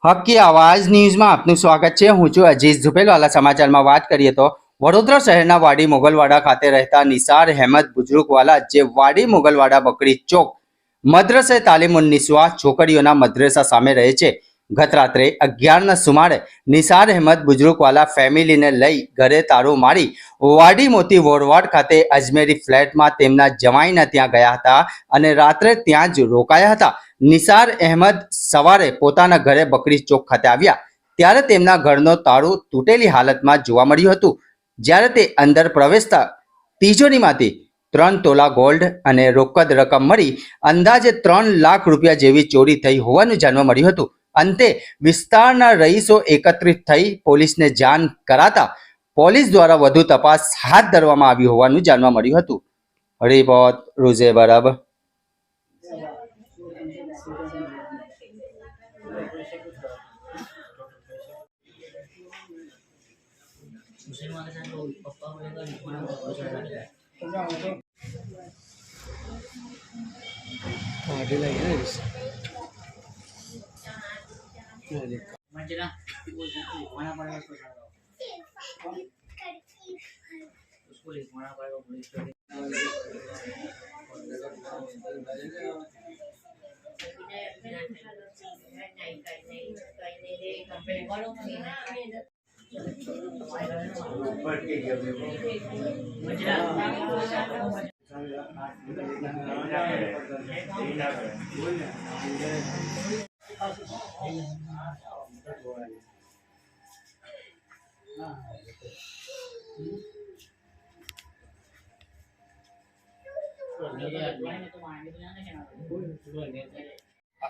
હકી આવાજ ન્યૂઝમાં આપનું સ્વાગત છે। હું છું અજીઝ ઝુપેલવાલા। સમાચારમાં વાત કરીએ તો વડોદરા શહેરના વાડી મોગલવાડા ખાતે રહેતા નિસાર અહેમદ બુજરુકવાલા, જે વાડી મોગલવાડા બકરી ચોક મદ્રસે તાલીમુન નિસ્વા છોકરીઓના મદ્રસા સામે રહે છે, ગત રાત્રે 11ના સુમારે નિસાર અહેમદ બુજરુકવાલા ફેમિલીને લઈ ઘરે તાળું મારી વાડી મોતી વોરવાડ ખાતે અજમેરી ફ્લેટમાં તેમના જમાઈના ત્યાં ગયા હતા અને રાત્રે ત્યાં જ રોકાયા હતા। નિસાર અહેમદ સવારે પોતાના ઘરે બકરી ચોક ખાતે આવ્યા ત્યારે તેમના ઘરનો તાળું તૂટેલી હાલતમાં જોવા મળ્યું હતું। જ્યારે તે અંદર પ્રવેશતા તિજોરીમાંથી 3 તોલા ગોલ્ડ અને રોકડ રકમ મળી અંદાજે 3 લાખ રૂપિયા જેવી ચોરી થઈ હોવાનું જાણવા મળ્યું હતું। અંતે વિસ્તારના રહીશો એકત્રિત થઈ પોલીસને જાણ કરાતા પોલીસ દ્વારા વધુ તપાસ હાથ ધરવામાં આવી હોવાનું જાણવા મળ્યું હતું। રિપોર્ટ રૂઝે બરાબર।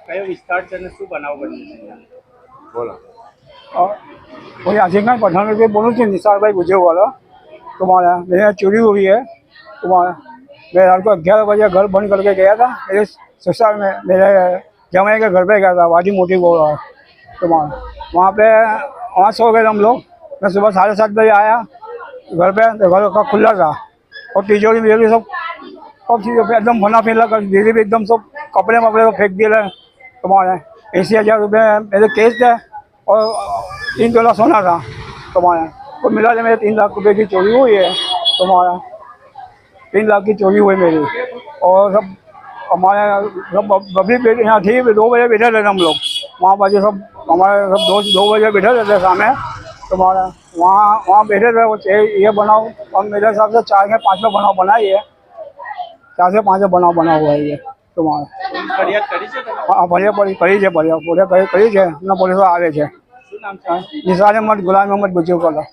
કયો વિસ્તાર છે અને શું બનાવ બન્યો છે? બોલો। वही आशिक खान पठान पे बोलूँ थी निसार भाई गुजर वाला तुम्हारा मेरे यहाँ चोरी हुई है। तुम्हारा मैं रात को 11 बजे घर बंद करके गया था। मेरे ससुराल में मेरे जमाई के घर पे गया था, वादी मोटी बोल रहा तुम्हारा। वहाँ सो गए हम लोग। मैं सुबह 7:30 बजे आया घर पे, तो घर का खुला था और तिजोरी में सब चीज़ों पे एकदम बना फैला कर धीरे भी एकदम सब कपड़े वपड़े को फेंक दिए तुम्हारे। 80,000 रुपये मेरे केस थे और 3 तोला सोना था तुम्हारा। तो मिला के मेरे 3 लाख रुपये की चोरी हुई है तुम्हारा। 3 लाख की चोरी हुई मेरी। और सब हमारे सब अभी यहाँ थी 2 बजे बैठे रहते हम लोग वहाँ पर। सब हमारे सब दोस्त 2 बजे बैठे रहते सामने तुम्हारा। वहाँ बैठे थे। ये बनाओ और मेरे हिसाब से 4 से 5 बनाव बनाई है। 4 से 5 बनाव बना हुआ है ये तुम्हारा। ફરિયાદ કરી છે તમે? हाँ फरियाद કરી છે। પોલીસો આવે છે। નિસાર અહેમદ ગુલામ અહેમદ બુજરુકવાલા।